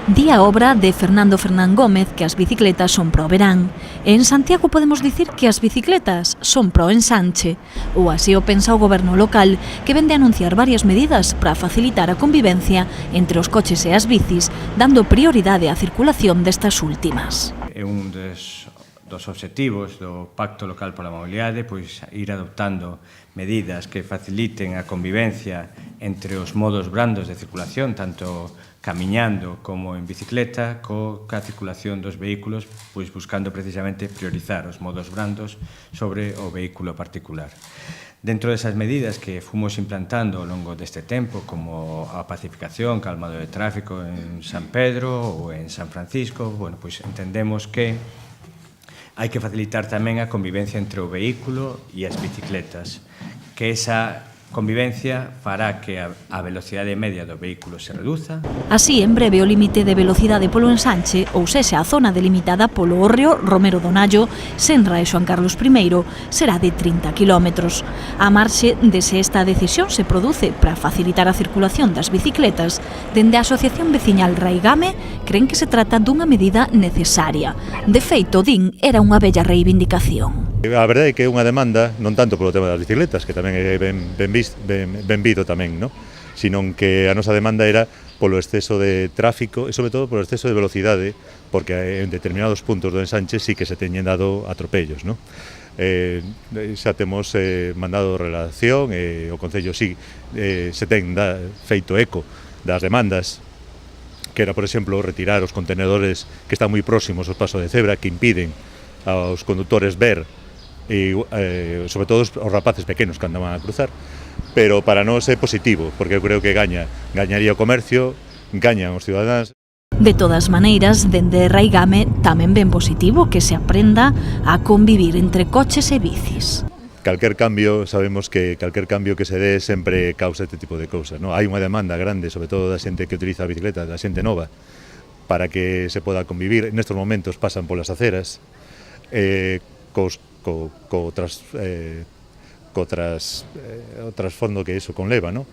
Di a obra de Fernando Fernán Gómez que as bicicletas son pro verán. E en Santiago podemos dicir que as bicicletas son pro ensanche. Ou así o pensa o goberno local, que vende a anunciar varias medidas para facilitar a convivencia entre os coches e as bicis, dando prioridade á circulación destas últimas. É un dos obxectivos do Pacto Local pola Mobilidade, pois ir adoptando medidas que faciliten a convivencia entre os modos brandos de circulación, tanto camiñando como en bicicleta, coa circulación dos vehículos, pois buscando precisamente priorizar os modos brandos sobre o vehículo particular. Dentro desas medidas que fomos implantando ao longo deste tempo, como a pacificación, calmado de tráfico en San Pedro ou en San Francisco, bueno, pois entendemos que hai que facilitar tamén a convivencia entre o vehículo e as bicicletas, que esa convivencia fará que a velocidade media do vehículo se reduza. Así, en breve, o límite de velocidade polo ensanche, ou sexa, a zona delimitada polo hórreo Romero Donallo, Senra e Xoan Carlos I, será de 30 km. A marxe de se esta decisión se produce para facilitar a circulación das bicicletas, dende a Asociación Veciñal Raigame creen que se trata dunha medida necesaria. De feito, din, era unha bella reivindicación. A verdade é que é unha demanda, non tanto polo tema das bicicletas, que tamén é benvido tamén, no? Sino que a nosa demanda era polo exceso de tráfico e sobre todo polo exceso de velocidade, porque en determinados puntos do ensanche sí que se teñen dado atropellos, no? Xa temos mandado relación e o Concello sí se ten feito eco das demandas, que era, por exemplo, retirar os contenedores que están moi próximos ao paso de cebra, que impiden aos condutores ver e sobre todo os rapaces pequenos que andaban a cruzar, pero para nós é positivo, porque eu creo que gañaría o comercio, gañan os cidadáns. De todas maneiras, dende Raigame tamén ven positivo que se aprenda a convivir entre coches e bicis. Calquer cambio, sabemos que calquer cambio que se dé sempre causa este tipo de cousas, non? Hai unha demanda grande, sobre todo da xente que utiliza a bicicleta, da xente nova, para que se poda convivir. Nestes momentos pasan polas aceras, co trasfondo que iso conleva, non?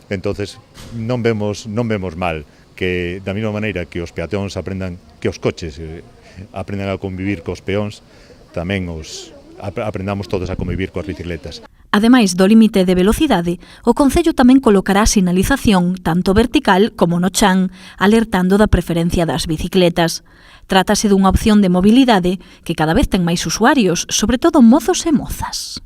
Entonces non vemos mal que da mesma maneira que os peatóns aprendan, que os coches aprendan a convivir cos peóns, tamén aprendamos todos a convivir coas bicicletas. Ademais do límite de velocidade, o Concello tamén colocará sinalización tanto vertical como no chan, alertando da preferencia das bicicletas. Trátase dunha opción de mobilidade que cada vez ten máis usuarios, sobre todo mozos e mozas.